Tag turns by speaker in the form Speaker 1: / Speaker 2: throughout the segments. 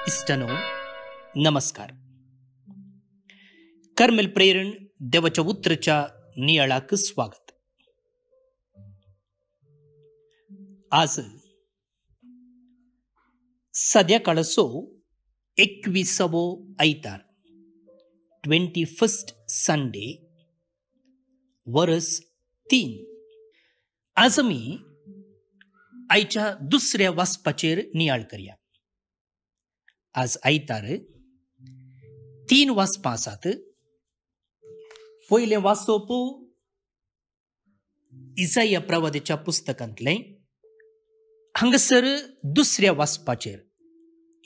Speaker 1: इष्टनो नमस्कार. कर्मेल प्रेरण देवाच्या उतरच्या नियाळाक स्वागत. आज संध्याकाळचो 21वो आयतार 21st संडे वर्स 3. आज आमी आयच्या दुसऱ्या वाचपाचेर नियाळ करया. आज आयतार 3 वाचपां आसात. पयलें वाचप इसाया प्रवादीच्या पुस्तकांतलें. हांगासर दुसऱ्या वाचपाचेर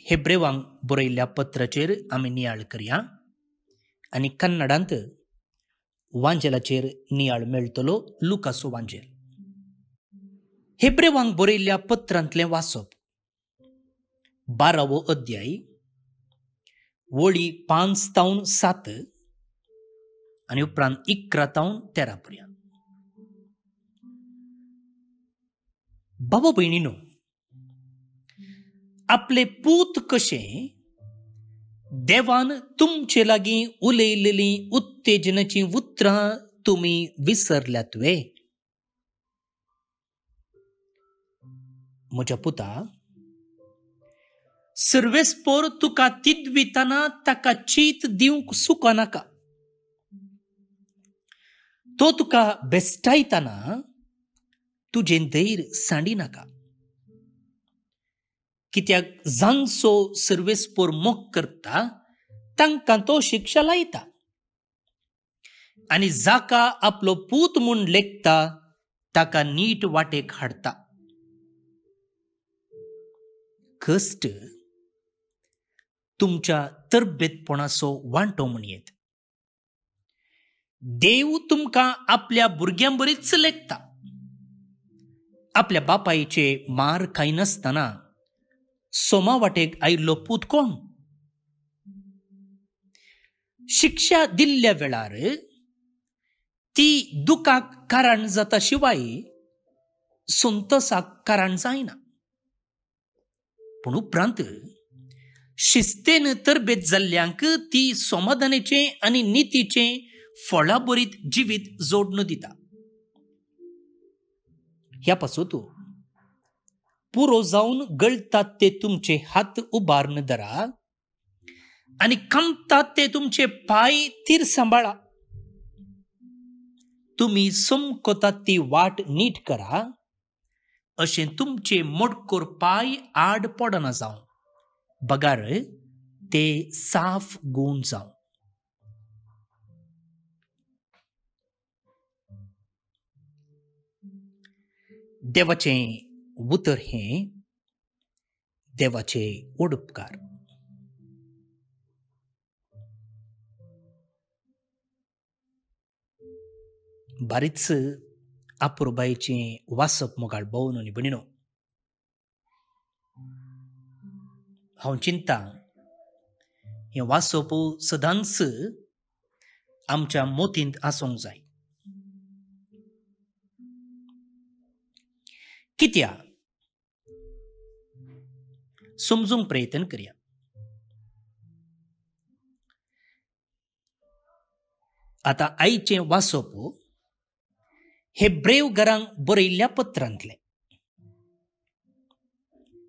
Speaker 1: हेब्रेवांक बरयल्ल्या पत्राचेर आमी नियाळ करया आनी कन्नडांत वांजेलाचेर नियाळ मेळटलो. लुकाचो वांजेल. हेब्रेवांक बरयल्ल्या पत्रांतलें वाचप 12वो अध्याय वळी 5 ते 7 आनी उपरांत 11 ते 13 पर्यंत. बाबा भयणीनो, आपले पूत कशें देवान तुमचे लागीं उलयलेलीं उत्तेजनाची उतरां तुमी विसरल्यात वे. म्हज्या पुता, सर्वेस्पोर तुका तिदवितना ताका चीत दिवंक सुकनाका. तो तुका बेस्टायतना तुजें धैर्य सांडिनाका. कित्याक जांचो सर्वेस्पोर मोग करता तांकां तो शिक्षा लायता आनी जाका आपलो पूत म्हूण लेखता ताका नीट वाटेक हाडता. कश्ट तुमच्या तरबेतपणाचो वांटो म्हणयेत. देव तुमकां आपल्या भुरग्यां बरीच लेखता. आपल्या बापायचे मार खायनासतना सोमा वाटेक आयिल्लो पूत कोण? शिक्षा दिल्ल्या वेळार ती दुखाक कारण जाता शिवाय संतोषाक कारण जायना. पूण उपरांत शिस्तेन तरबेत जाल्ल्यांक ती समाधानाचें आनी नितीचें फळां बरीत जिवीत जोडून दिता. ह्या पासून पुरो जावन गळटात ते तुमचे हात उबारून धरा आनी कांपतात ते तुमचे पाय थीर सांबाळा. तुमी समकोतात ती वाट नीट करा, अशें तुमचे मोडकोर पाय आड पडना जावं, बगार ते साफ गूण जावं. देवाचें उतर हें देवाचे ओडपकार. बारीच अपुरबायेचें वाचप मोगाळ भोवन आनी भयणीनो, हांव चिंतां हें वाचप सदांच आमच्या मोतींत आसूंक जाय. कित्या समजूंक प्रयत्न करया. आतां आयचें वाचप हेब्रेव घरांक बरयल्ल्या पत्रांतलें.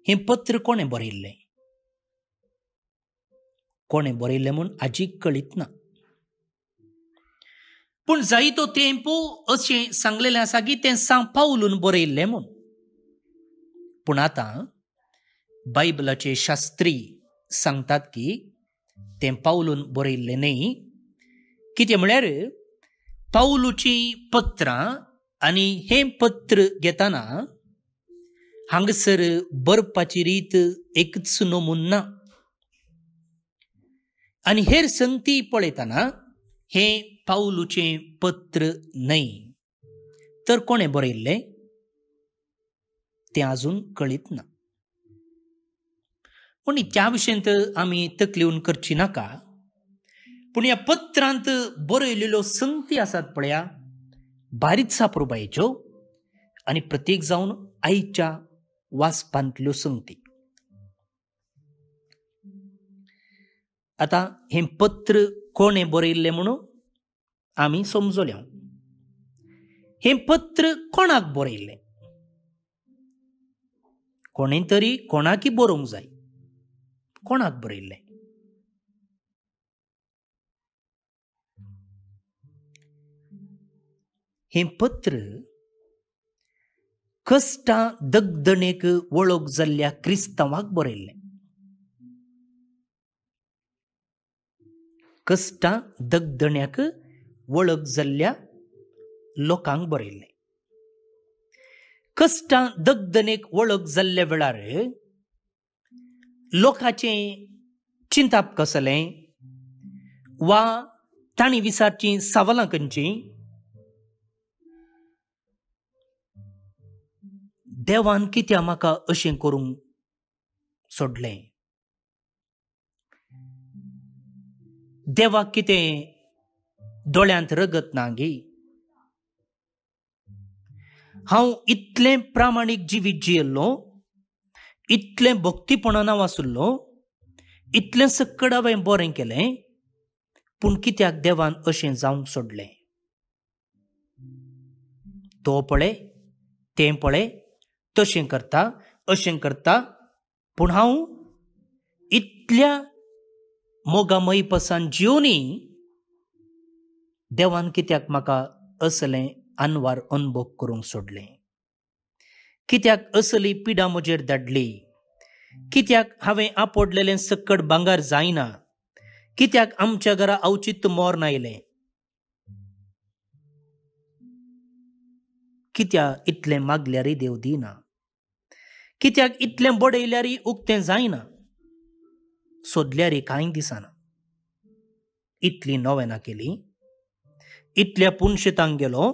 Speaker 1: हें पत्र कोणें बरयल्लें? कोणें बरयल्लें म्हूण आजीक कळीत ना. पूण जायतो तेंप अशें सांगलेलें आसा की तें सांव पावलून बरयल्लें म्हूण. पूण आतां बायबलाचे शास्त्री सांगतात की तें पावलून बरयल्लें न्हय. कितें म्हळ्यार पावलूचीं पत्रां आनी हें पत्र घेतना हांगासर बरपाची रीत एकच नमून ना. आनी हेर संगती पळयतना हें पावलूचें पत्र न्हय. तर कोणें बरयल्लें तें आजून कळीत ना. पूण त्या विशयंत आमी तकलीवन करची नाका. पूण ह्या पत्रांत बरयलेल्यो संगती आसात पळया, बारीच सापरूबायेच्यो आनी प्रत्येक जावन आयच्या वाचपांतल्यो संगती. आता हे पत्र कोणे बरयल्लें म्हणून आमी समजोल्या. हे पत्र कोणाक बरयल्लें? कोणे तरी कोणाकी बरोवंक जाय. कोणाक बरयल्लें? हे पत्र कश्टां दगदणेक वळख जाल्ल्या क्रिस्तांवाक बरयल्लें. कश्टां दगदण्याक वळख जाल्ल्या लोकांक बरयल्लें. कश्टां दगदणेक वळख जाल्ल्या वेळार लोकांचें चिंताप कसलें वा तांणी विचारचीं सवालां खंयचीं? देवान कित्याक म्हाका अशें करूंक सोडलें? देवाक कितें दोळ्यांत रगत ना गे? हांव इतलें प्रामाणीक जिवीत जियेल्लो, इतलें भक्तीपणान वाचुल्लो, इतलें सकड हांवें बरें केलें, पूण कित्याक देवान अशें जावंक सोडलें? तो पळय, तें पळय, तशें करता, अशें करता, पूण हांव इतल्या मोगामयी पासान जिवनी देवान कित्याक म्हाका असलें अनवार अनुभव करूंक सोडलें? कित्याक असली पिडा म्हजेर धाडली? कित्याक हांवें आपडलेलें सकड भांगार जायना? कित्याक आमच्या घरा औचित्य मोर नायलें? कित्याक इतलें मागल्यारय देव दिना? कित्याक इतलें बडयल्यारय उक्तें जायना? सोदल्यारय कांय दिसना? इतली नोवेनां केली, इतल्या पुणशेतांक गेलो,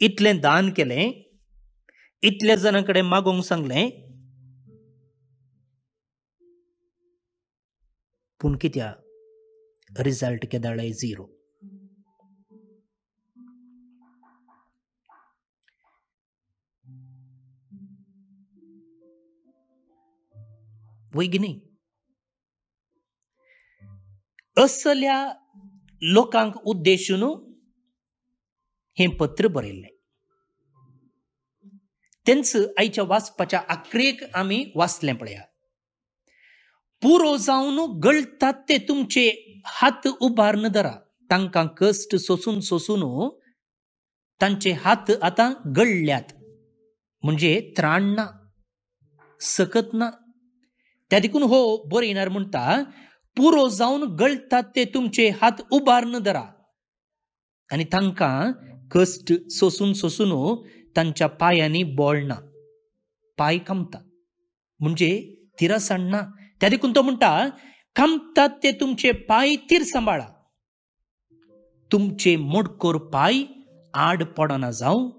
Speaker 1: इतलें दान केलें, इतल्या जाणां कडेन मागोवंक सांगलें, पूण कित्याक रिजल्ट केदाळय झिरो. वैगिनी, असल्या लोकांक उद्देशून हें पत्र बरयल्लें. तेंच आयच्या वाचपाच्या आखरेक आमी वाचलें पळया. पुरो जावन गळटात ते तुमचे हात उबारन धरा. तांकां कश्ट सोसून सोसून तांचे हात आतां गळ्ळ्यात. म्हणजे त्राण ना, सकत ना. त्या देखून हो बरयणार म्हणटा, पुरो जावन गळटात ते तुमचे हात उबारन धरा. आनी तांकां कश्ट सोसून सोसून तांच्या पायांनी बोळ ना, पाय कामता, म्हणजे तिरासाण ना. त्या देखून तो म्हणटा, कामतात ते तुमचे पाय तीर सांबाळा. तुमचे मोडकोर पाय आड पडना जावं,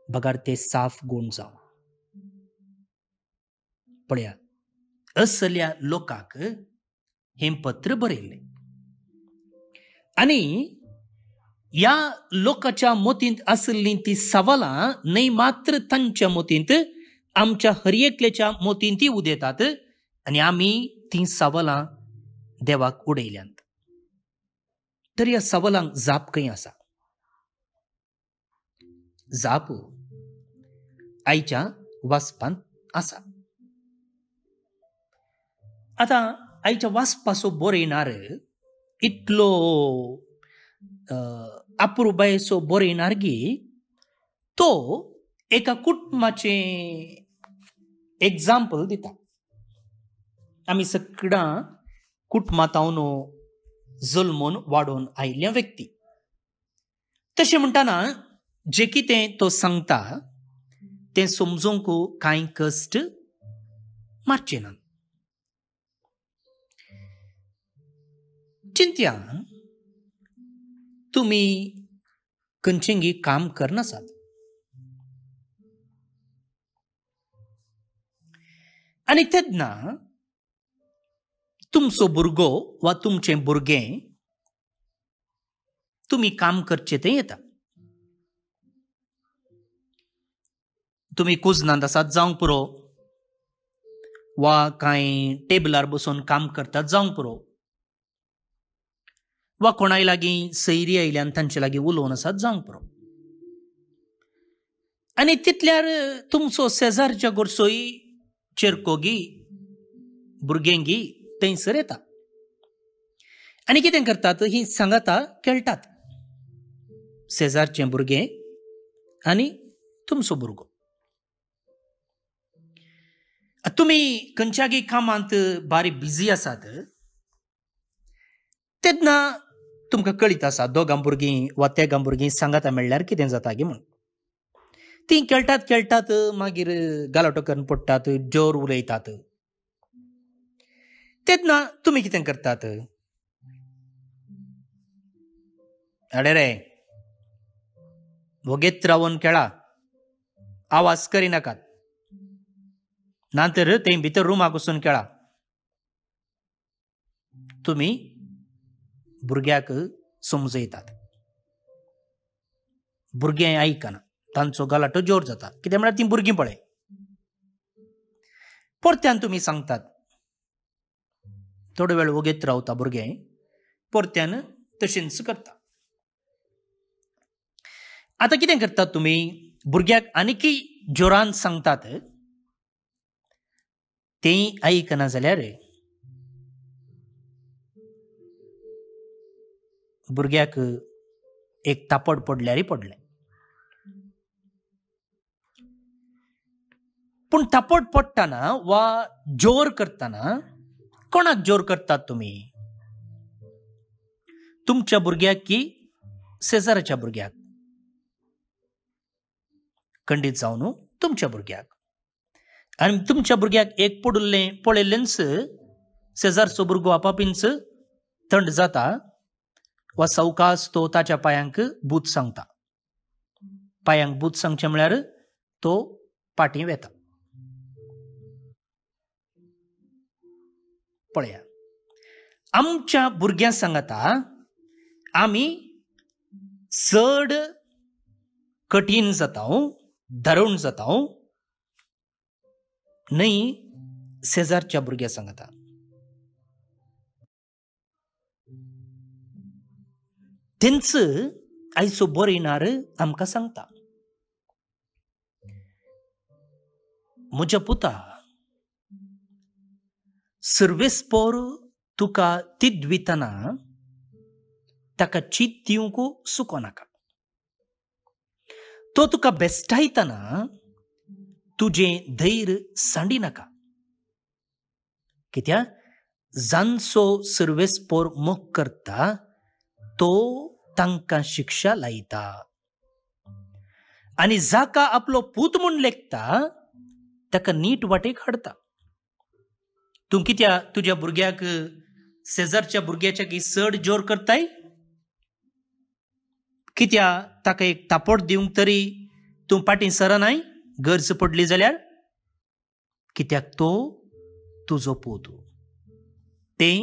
Speaker 1: बगार ते साफ गुण जावं. पळया, असल्या लोकांक हें पत्र बरयल्लें. आनी ह्या लोकांच्या मोतींत आसलीं ती सवालां न्हय मात्र तांच्या मोतींत, आमच्या हर एकल्याच्या मोतींत उदेतात. आनी आमी तीं सवालां देवाक उडयल्यांत. तर ह्या सवालांक जाप खंय आसा? जाप आयच्या वाचपांत आसा. आतां आयच्या वाचपाचो बरयणार इतलो अपुरबायेचो बरयणार गी तो एका कुटुंबाचें एग्जाम्पल दिता. आमी सगळां कुटुंबांतावन जल्मून वाडोवन आयिल्ल्या व्यक्ती. तशें म्हणटाना जें कितें तो सांगता तें समजूंक कांय कश्ट मारचे ना. चिंत्या, तुमी खंयचेंय काम करनासात. आनी तेन्ना तुमचो भुरगो वा तुमचें भुरगें तुमी काम करचें तें येता. तुमी कुजनांत आसात जावंक पुरो, वा कांय टेबलार बसून काम करतात जावंक पुरो, वा कोणाय लागीं सैरी आयल्यान तांचे लागीं उलोवन आसात जावंक पुरो. आनी तितल्यार तुमचो शेजारच्या गोरसोय चेरकोगी भुरगेंगी थंयसर येता आनी कितें करतात, ही सांगाता खेळटात. शेजारचें भुरगें आनी तुमचो भुरगो. तुमी खंयच्यागी कामांत बारी बिजी आसात तेन्ना तुमकां कळीत आसा दोगां भुरगीं वा तेगां भुरगीं सांगाता मेळ्ळ्यार कितें जाता गे म्हूण. तीं खेळटात खेळटात मागीर गालोटो करून पडटात, जोर उलयतात. तेन्ना तुमी कितें करतात, अडे रे वोगेत रावन खेळा, आवाज करिनाकात, नातर थंय भितर रुमाक वचून खेळा. तुमी भुरग्याक समजयतात. भुरगें आयकना, तांचो गलाटो जोर जाता. कितें म्हळ्यार तीं भुरगीं पळय. परत्यान तुमी सांगतात. थोडो वेळ वोगेत रावता भुरगें, परत्यान तशेंच करता. आतां कितें करतात तुमी, भुरग्याक आनीकय जोरान सांगतात. तें आयकना जाल्यार भुरग्याक एक तापड पडल्यार पडलें. पूण तापड पडटना वा जोर करतना कोणाक जोर करतात तुमी, तुमच्या भुरग्याक की शेजाराच्या भुरग्याक? खंडीत जावन तुमच्या भुरग्याक. आनी तुमच्या भुरग्याक एक पडुल्लें पळयल्लेंच शेजारचो भुरगो आपापींच थंड जाता वा सवकास तो ताच्या पांयांक बूत सांगता. पांयांक बूत सांगचें म्हळ्यार तो पाटी वेता. पळया, आमच्या भुरग्यां सांगता आमी चड कठीण जाता, धरण जाता, न्हय शेजारच्या भुरग्या सांगता. तेंच आयचो बरो येणार आमकां सांगता. म्हज्या पुता, सर्वेस्पोर तुका तीद दितना ताका चीत दिवंक सुको नाका. तो तुका बेस्टायतना तुजें धैर्य सांडी नाका. कित्याक जांचो सर्वेस्पोर मोग करता तो तांकां शिक्षा लायता. आनी जाका आपलो पूत म्हूण लेखता ताका नीट वाटेक हाडता. तूं कित्याक तुज्या भुरग्याक शेजारच्या भुरग्याच्या की चड जोर करताय? कित्याक ताका एक तापड दिवंक तरी तूं फाटीं सरनाय गरज पडली जाल्यार? कित्याक तो तुजो पूत, तें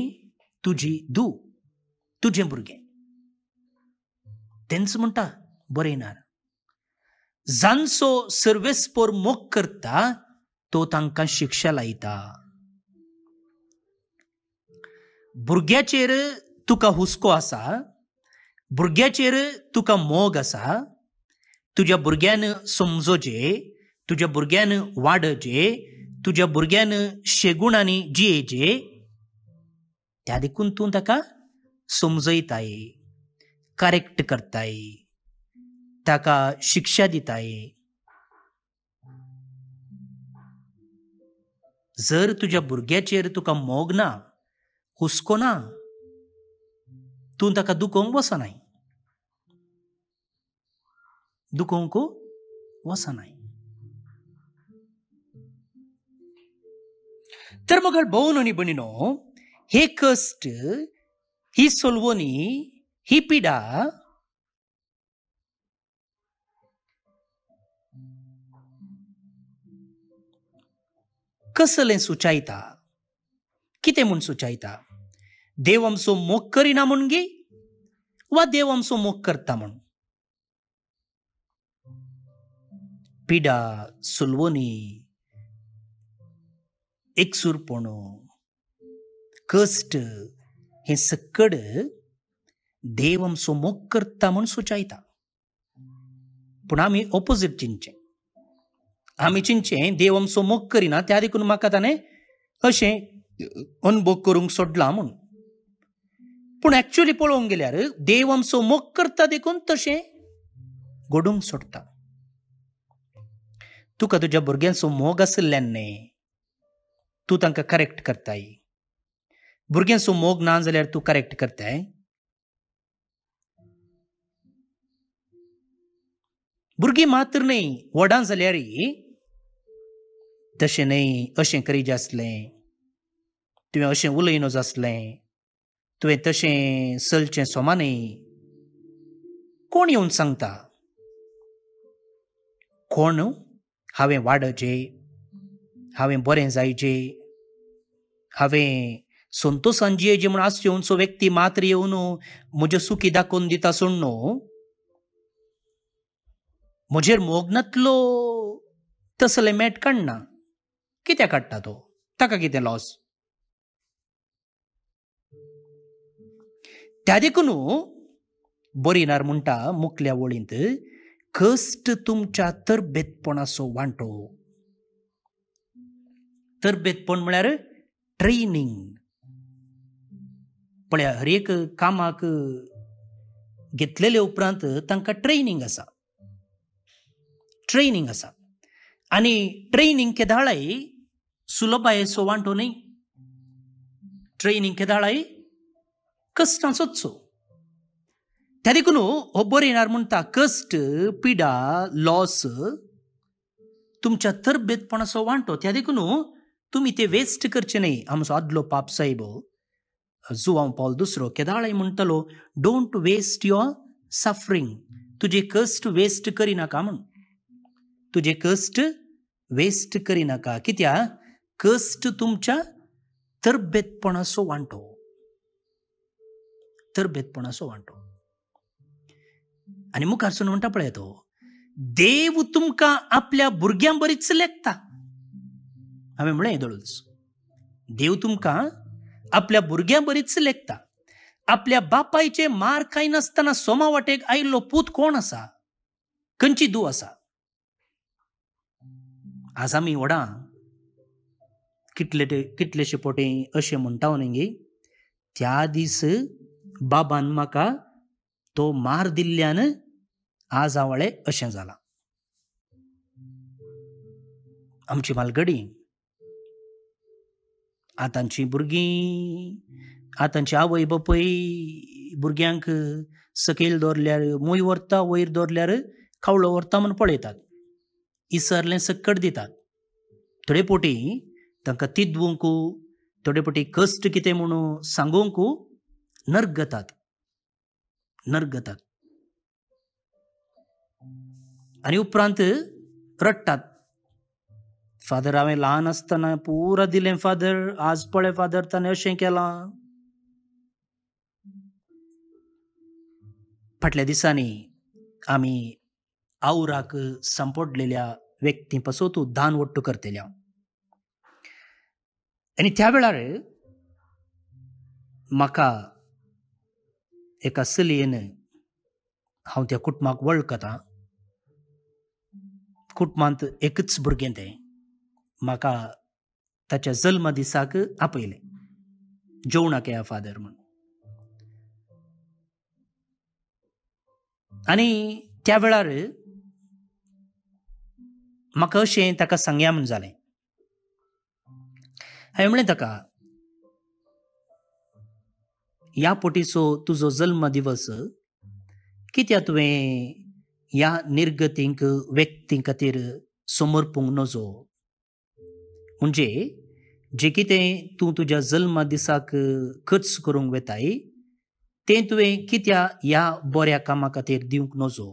Speaker 1: तुजी धूव, तुजें भुरगें. तेंच म्हणटा बरें येणार. जांचो सर्वेस्पोर मोग करता तो तांकां शिक्षा लायता. भुरग्याचेर तुका हुस्को आसा, भुरग्याचेर तुका मोग आसा, तुज्या भुरग्यान समजोचें, तुज्या भुरग्यान वाडचें, तुज्या भुरग्यान शेगुणांनी जियेचें, त्या देखून तूं ताका समजयताय, करेक्ट करताय, ताका शिक्षा दिताय. जर तुज्या भुरग्याचेर तुका मोग ना, हुस्को ना, तूं ताका दुखोवंक वचनाय. दुखोवंक वचनाय. तर मग भोवन आनी भयणीनो, हे कश्ट, ही सोलवणी, ही पिडा कसलें सुचायता? कितें म्हूण सुचायता? देव आमचो मोग करिना म्हूण गे वा देव आमचो मोग करता म्हूण? पिडा, सुलवणी, एकसुरपणो, कश्ट, हे सकड देव आमचो मोग करता म्हूण सुचयता. पूण आमी ऑपोजीट चिंतचें. आमी चिंतचें देव आमचो मोग करिना, त्या देखून म्हाका ताणें अशें अनुभव करूंक सोडला म्हूण. पूण एक्चुअली पळोवंक गेल्यार देव आमचो मोग करता देखून तशें घडोवंक सोडटा. तुका तुज्या भुरग्यांचो मोग आशिल्ल्यान न्ही तूं तांकां करेक्ट करताय. भुरग्यांचो मोग ना जाल्यार तूं करेक्ट करताय. भुरगीं मात्र न्ही व्हडां जाल्यार तशें न्ही, अशें करीत आसलें, तुवें अशें उलयनो आसलें, तुवें तशें चलचें सोमा न्ही. कोण येवन सांगता? कोण हांवें वाडचें, हांवें बरें जायचें, हांवें संतोशान जियेचें म्हूण आसच्यो खंयचो व्यक्ती मात्र येवन म्हज्यो सुखी दाखोवन दिता सोड न्हू. म्हजेर मोग नातलो तसलें मेट काडना. कित्याक काडटा तो? ताका कितें लॉस? त्या देखून बरीनार म्हणटा मुखल्या वळींत, कश्ट तुमच्या तरबेतपणाचो वांटो. तरबेतपण म्हळ्यार ट्रेनिंग. पळया, हर एक कामाक घेतलेले उपरांत तांकां ट्रेनिंग आसा. ट्रेनिंग आसा आनी ट्रेनिंग केदाळाय सुलभायेचो वांटो न्ही. ट्रेनिंग केदाळाय कश्टाचोच. त्या देखून हो बरीनार म्हणटा कश्ट, पिडा, लॉस तुमच्या तरबेतपणाचो वांटो. त्या देखून तुमी ते वेस्ट करचे न्ही. आमचो आदलो पाप साहेब जुआंव पॉल दुसरो केदाळाय म्हणटालो, डोंट वेस्ट युअर सफरींग. तुजे कश्ट वेस्ट करिनाका म्हूण. तुजे कश्ट वेस्ट करिनाका. कित्याक? कश्ट तुमच्या तरबेतपणाचो वांटो. तरबेतपणाचो वांटो. आनी मुखारसून म्हणटा पळय तो, देव तुमकां आपल्या भुरग्यां बरीच लेखता. हांवें म्हळें येदोळूच, देव तुमकां आपल्या भुरग्यां बरीच लेखता. आपल्या बापायचे मार खाय नासतना सोमा वाटेक आयिल्लो पूत कोण आसा? खंयची धूव आसा? आज आमी व्हडां कितलेशे पोटी अशें म्हणटा न्ही, त्या दीस बाबान म्हाका तो मार दिल्ल्यान आज आवळे अशें जालां. आमची मालगडी आतांची भुरगीं, आतांची आवय बापूय भुरग्यांक सकयल दवरल्यार मूय व्हरता, वयर दवरल्यार खावळो व्हरता म्हूण पळयतात. इसरलें सक्कट दितात. थोडे पोटी तांकां तिदवूंक, थोडे पोटी कश्ट कितें म्हणून सांगूंक नर्गतात. नर्गतात आनी उपरांत रडटात. फादर हांवें ल्हान आसतना पुरा दिलें फादर, आज पळय फादर ताणें अशें केलां. फाटल्या दिसांनी आमी आवराक सांपडलेल्या व्यक्ती पासून तूं दान वट्ट करतल्या. आनी त्या वेळार म्हाका एका चलयेन, हांव त्या कुटुंबाक वळखता, कुटुंबांत एकच भुरगें तें, म्हाका ताच्या जल्म दिसाक आपयलें, जेवणाक येया फादर म्हूण. आनी त्या वेळार म्हाका अशें ताका सांगया म्हूण जालें. हांवें म्हणलें ताका, ह्या पोटीचो तुजो जल्म दिवस कित्याक तुवें ह्या निर्गतींक व्यक्ती खातीर समर्पूंक नजो? म्हणजे जें कितें तूं तुज्या जल्मा दिसाक खर्च करूंक वेताय तें तुवें कित्याक ह्या बऱ्या कामा खातीर दिवंक नजो?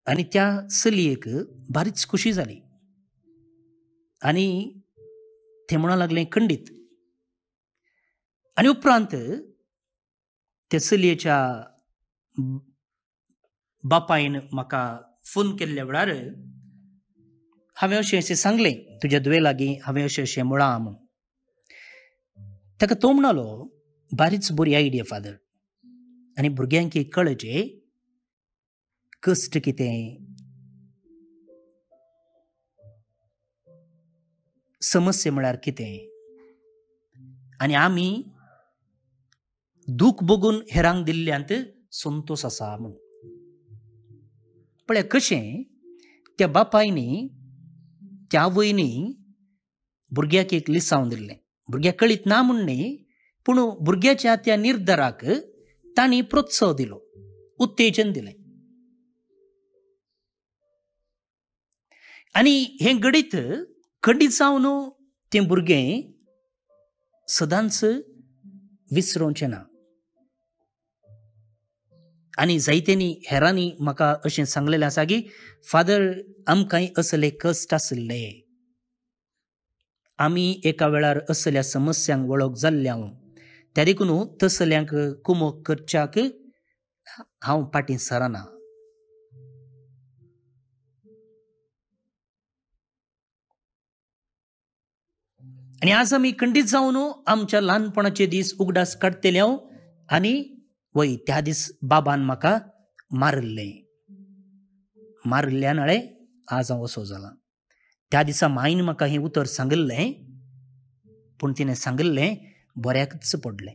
Speaker 1: आनी त्या चलयेक बारीच खुशी जाली आनी तें म्हणूंक लागलें खंडीत. आनी उपरांत त्या चलयेच्या बापायन म्हाका फोन केल्ल्या वेळार हांवें अशें सांगलें, तुज्या दुवे लागीं हांवें अशें म्हळां म्हूण. ताका तो म्हणलो, बारीच बरी आयडिया फादर. आनी भुरग्यांक कळचे कश्ट कितें, समस्या म्हळ्यार कितें, आनी आमी दूख बघून हेरांक दिल्ल्यांत संतोष आसा म्हणून. पळय कशें त्या बापायनी त्या आवयनी भुरग्याक एक लिसांव दिल्लें. भुरग्याक कळीत ना म्हूण न्ही, पूण भुरग्याच्या त्या निर्धाराक तांणी प्रोत्साह दिलो, उत्तेजन दिलें. आनी हें घडीत खंडीत जावन तें भुरगें सदांच विसरोवचें ना. आनी जायत्यांनी हेरांनी म्हाका अशें सांगलेलें आसा की फादर आमकांय असले कश्ट आसले, आमी एका वेळार असल्या समस्यांक वळख जाल्ल्या त्या देखून तसल्यांक कुमक करच्याक हांव फाटीं सरना. आनी आज आमी खंडीत जावन आमच्या ल्हानपणाचे दीस उगडास काडटले आनी वय त्या दीस बाबान म्हाका मारल्ल्या नाळे आज हांव असो जाला. त्या दिसा मायन म्हाका हें उतर सांगल्लें, पूण तिणें सांगल्लें बऱ्याकच पडलें.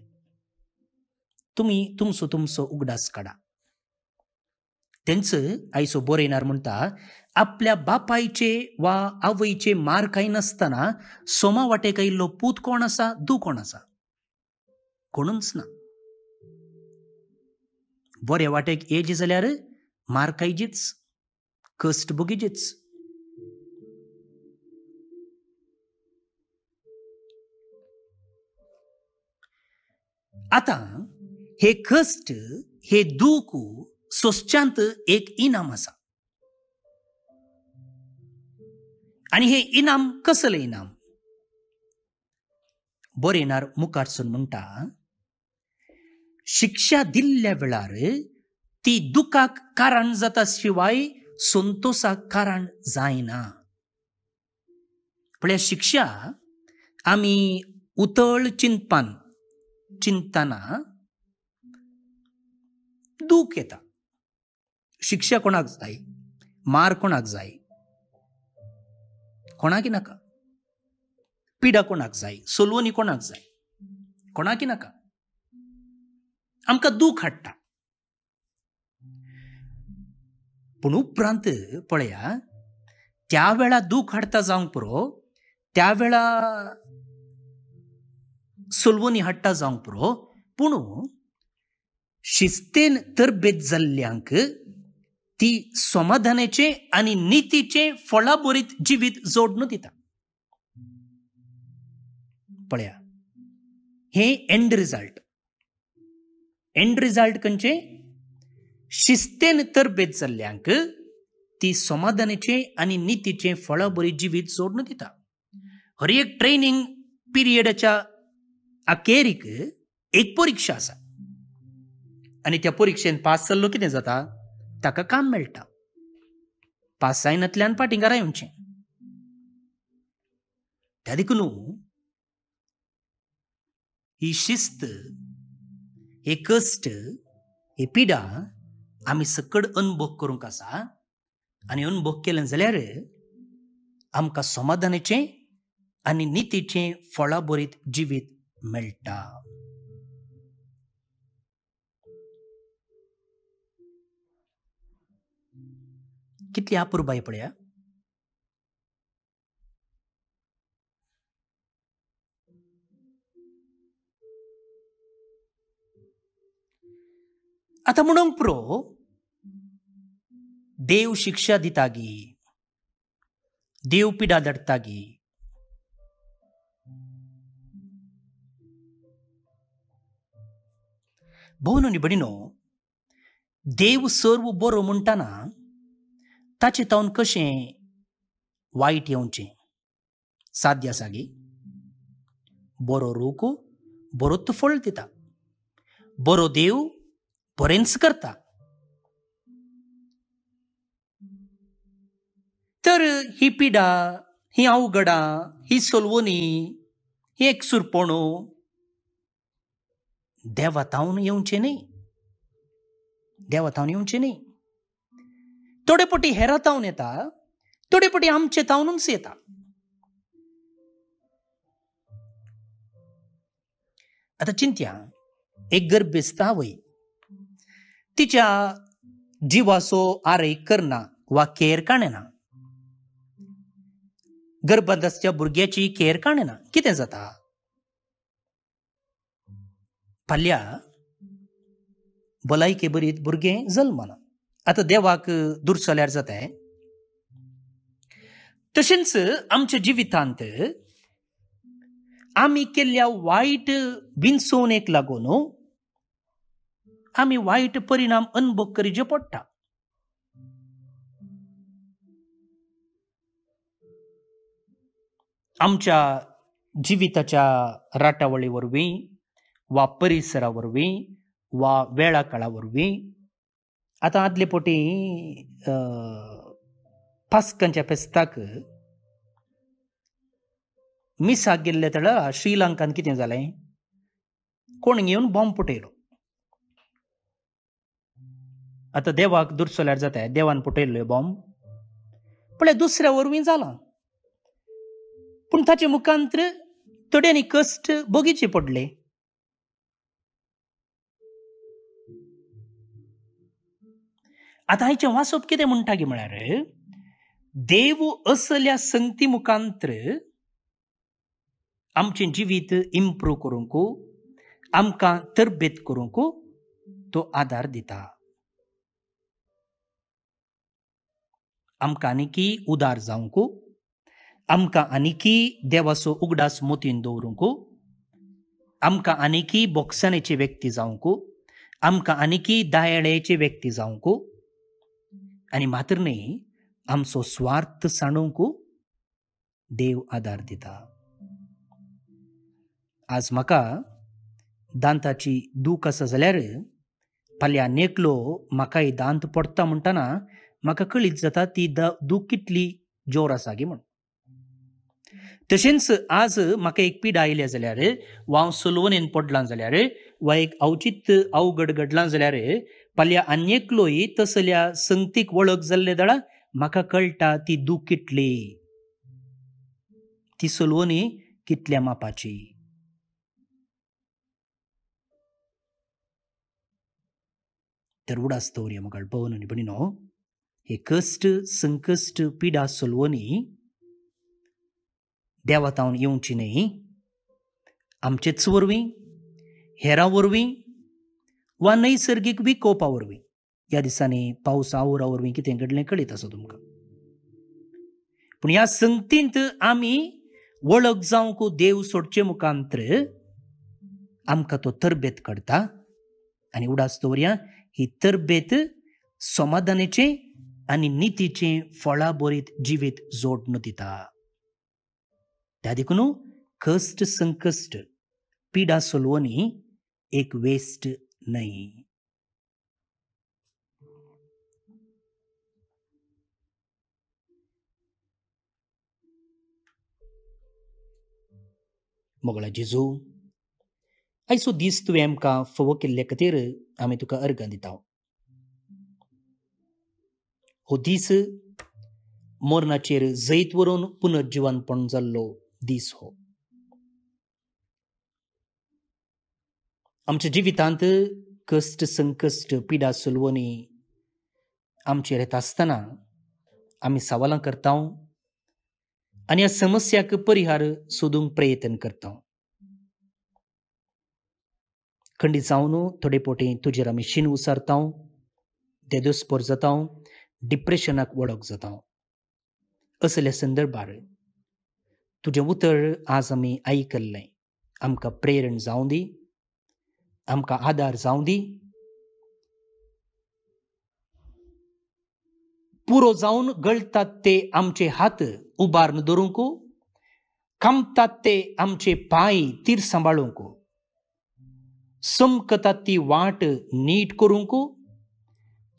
Speaker 1: तुमी तुमचो उगडास काडा. तेंच आयचो बरयणार म्हणटा, आपल्या बापायचे वा आवयचे मार कांय नासतना सोमा वाटेक आयिल्लो पूत कोण आसा, दू कोण आसा? कोणूच ना. बरे वाटेक येजी जाल्यार मार कायजीच, कश्ट भोगीचीच. आतां हे कश्ट, हे दूख सोंसच्यांत एक इनाम आसा. आनी हे इनाम कसलें इनाम? बरयणार मुखारसून म्हणटा, शिक्षा दिल्ल्या वेळार ती दुखाक कारण जाता शिवाय संतोषाक कारण जायना. म्हळ्यार शिक्षा आमी उतळ चिंतना दूख येता. शिक्षा कोणाक जाय, मार कोणाक जाय, कोणाक नाका. पिडा कोणाक जाय, सोलवणी कोणाक जाय, कोणाक नाका. आमकां दूख हाडटा. पूण उपरांत पळया, त्या वेळा दूख हाडटा जावंक पुरो, त्या वेळा सोलवणी हाडटा जावंक पुरो, पूण शिस्तेन तरबेज जाल्ल्यांक ती समाधानाचे आनी नितीचे फळाबरीत जिवीत जोडून दिता. पळया, हे एंड रिझल्ट खंयचे? शिस्तेन तरबेज जाल्ल्यांक ती समाधानाचे आनी नितीचे फळाबरीत जिवीत जोडून दिता. हर एक ट्रेनिंग पिरियडाच्या अखेरीक एक परीक्षा आसा, आनी त्या परीक्षेन पास जाल्लो कितें जाता? ताका काम मेळटा. पास जायनातल्यान फाटीं येवचें. त्या देखून ही शिस्त, हे कश्ट, हे पिडा आमी सकड अनुभव करूंक आसा. आनी अनुभव केलें जाल्यार आमकां समाधानाचें आनी नितीचें फळाबरीत जिवीत मेळटा. कितली अपुरबाय पळया. आतां म्हणूंक पुरो, देव शिक्षा दितागी, देव पिडा धाडटागी, भोवन न्ही बडिनो, देव सर्व बरो म्हणटाना ताचे तावन कशें वायट येवचें साध्य आसा गे. बरो रूख बरोच फळ दिता. बरो देव बरेंच करता. तर ही पिडा, ही अवघडां, ही सोलवणी, ही एकसुरपणू देवातावन येवचे न्ही, देवातावन येवचे न्ही. थोडे पटी हेरातावन येता, थोडे पटी आमचे तावनूच येता. आता चिंत्या, एक गर्भस्थ आवय तिच्या जिवाचो आरय करना वा केअर काणेना, गर्भांत आसच्या भुरग्याची केअर काणेना, कितें जाता? फाल्या भलायके बरीत भुरगें जल्मना. आता देवाक दुर्सल्यार जाताय. तशेंच आमच्या जिवितांत आमी केल्ल्या वायट बिनसोनेक लागून आमी वायट परिणाम अनुभव करचे पडटा. आमच्या जिविताच्या राटावळी वरवीं वा परिसरा वरवीं वा वेळा काळा वरवीं. आतां आदले पोटी पास्कांच्या फेस्ताक मिसाक गेल्ले तेळा श्रीलंकान कितें जालें? कोण येवन बॉम्ब फुटयलो. आतां देवाक दुर्सल्यार जाता, देवान फुटयल्लो बॉम्ब पळय दुसऱ्या वरवीं जाला, पूण ताचे मुखांत्र थोड्यांनी कश्ट भोगीचे पडले. आता हाचे वाचप कितें म्हणटा गे म्हळ्यार, देव असल्या संगती मुखांत्र आमचें जिवीत इम्प्रूव करूंक, आमकां तरबेत करूंक तो आदार दिता. आमकां आनीकी उदार जावंक, आमकां आनीकी देवाचो उगडास मोतीन दवरूंक, आमकां आनीकी बोगसाणेचे व्यक्ती जावंक, आमकां आनीकी दयाळेचे व्यक्ती जावंक, आनी मात्र न्ही आमचो स्वार्थ सांडूंक देव आदार दिता. आज म्हाका दांताची दूख आसा जाल्यार फाल्यां नेकलो म्हाका दांत पडटा म्हणटना म्हाका कळीत जाता ती दूख कितली जोर आसा गे म्हण. तशेंच आज म्हाका एक पीड आयल्या जाल्यार वा हांव सलवणेन पडलां जाल्यार वा एक अवचित अवघड घडलां जाल्यार फाल्यां आनीकलोय तसल्या संगतीक वळख जाल्ले दळा म्हाका कळटा ती दूख कितली, ती सलवणी कितल्या मापाची. तर उडास दवरया म्हाका पवन आनी भयणीनो, हे कश्ट संकश्ट पिडा सलवणी देवातावन येवची न्ही, आमचेच वरवीं, हेरां वरवीं वा नैसर्गीक विकोपा वरवीं. ह्या दिसांनी पावस आवरा वरवीं कितें घडलें कळीत आसा तुमकां. पूण ह्या संगतींत आमी वळख जावंक देव सोडचे मुखांत्र आमकां तो तरबेत काडटा. आनी उडास दवरया, ही तरबेत समाधानाचें आनी नितीचें फळां बरीत जिवीत जोडून दिता. त्या देखून कश्ट संकश्ट पिडा सलवणी एक वेस्ट न्हय. मोगळा जेजू, आयचो दीस तुवें आमकां फोव केल्ले खातीर आमी तुका अर्गां दिता. हो दीस मरणाचेर जैत व्हरून पुनर्जिवानपण जाल्लो दीस हो. आमच्या जिवितांत कश्ट संकश्ट पिडा सलवणी आमचेर येता आसतना आमी सवालां करता आनी ह्या समस्याक परिहार सोदूंक प्रयत्न करता. खंडीत जावन थोडे पोटी तुजेर आमी शीन उसारता, देदोस्पोर जाता, डिप्रेशनाक वळख जाता. असल्या संदर्भार तुजें उतर आज आमी आयकल्लें आमकां प्रेरण जावं दी, आमकां आदार जावं दी. पुरो जावन गळटात ते आमचे हात उबारून दवरूंक, कांपतात ते आमचे पांय तीर सांबाळूंक, समकतात ती वाट नीट करूंक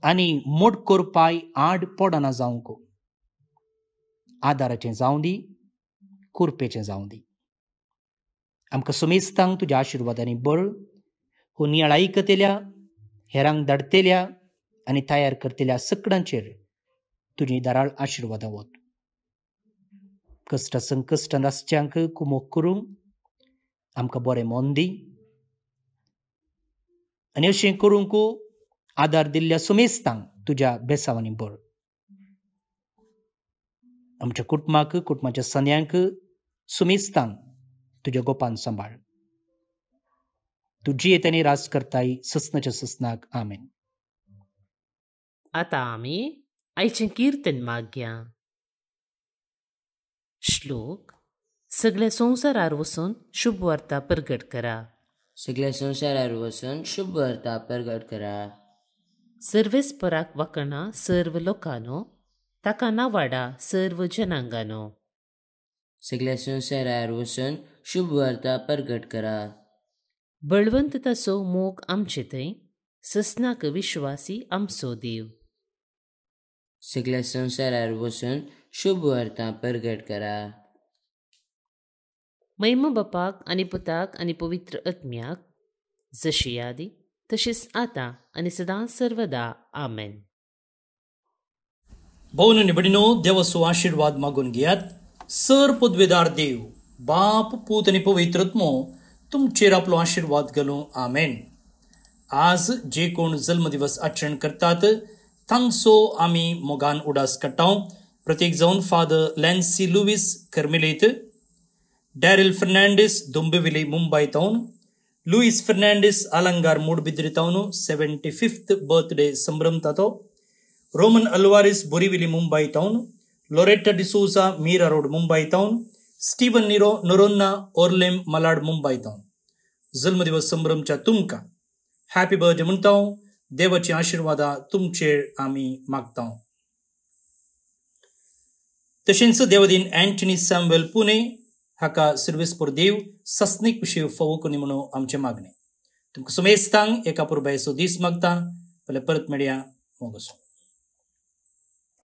Speaker 1: आनी मोडकोर पांय आड पडना जावंक. आदाराचें जावं दी, कुरपेचें जावं दी. आमकां समेस्तांक तुज्या आशिर्वादांनी बळ हो नियाळाई करतेल्या, हेरांक धाडतेल्या आनी तयार करतेल्या सगळ्यांचेर तुजी दाराळ आशिर्वाद वत. कश्ट संकश्ट रस्त्यांक कुमोग करूंक आमकां बरें मन दी आनी अशें करूंक आदार दिल्ल्या सुमेस्तांक तुज्या बेसावांनी भर. आमच्या कुटुंबाच्या सन्यांक सुमेस्तांक तुज्या गोपान सांबाळ. तू जियेत आनी राज करताय ससनाच्या ससनाक. आमेन.
Speaker 2: आतां आमी आयचें किर्तन मागया. श्लोक. सगळ्या संवसारार वचून शुभ वार्ता प्रगट करा.
Speaker 3: सगळ्या संवसारार वचून शुभ वार्ता प्रगट करा.
Speaker 2: सर्वेस्पराक वाकणा सर्व लोकांनो, ताका नावाडा सर्व जनांगानो.
Speaker 3: सगळ्या संवसारार वचून शुभ वार्ता प्रगट करा.
Speaker 2: बळवंतताचो मोग आमचे थंय, ससनाक विश्वासी आमचो देव.
Speaker 3: सगळ्या संवसारार वचून शुभ वार्ता प्रगट करा.
Speaker 2: महिमा बापाक आनी पुताक आनी पवित्र आत्म्याक, जशी आदी तशीच आतां आनी सदां सर्वदा. आमेन.
Speaker 1: भोवन निबडिनो देवाचो आशिर्वाद मागून घेयात. सर पदवेदार देव, बाप, पूत आनी पवित्र आत्मो तुमचेर आपलो आशिर्वाद घालूं. आमेन. आज जे कोण जल्मदिवस आचरण करतात तांचो आमी मोगान उडास काडटाव. प्रत्येक जावन फादर लॅन्सी लुईस कर्मेलीत, डॅरिल फर्नांडीस दोंबिविली मुंबय टावन, लुईस फर्नांडीस आलंगार मूडबिद्री टावन 75th बर्थडे संभ्रमतातो, रोमन अल्वारिस बोरिविली मुंबय टावन, Loretta D'Souza Mira road Mumbai टावन, Steven Niro Noronha Orlem Malad Mumbai टावन. जल्मदिवस संभ्रमच्या तुमकां हॅपी बर्थडे म्हणटा. देवाची आशिर्वादा तुमचेर आमी मागता. तशेंच देवदीन अँटनी सॅम्युएल पुणे हाका सर्वेस्पर देव सस्नीक विशीं फावो करूं म्हणून आमचें मागणें. तुमकां सुमेस्तांक एका पुरबायचो दीस मागता. परत मेळया. मोगोस.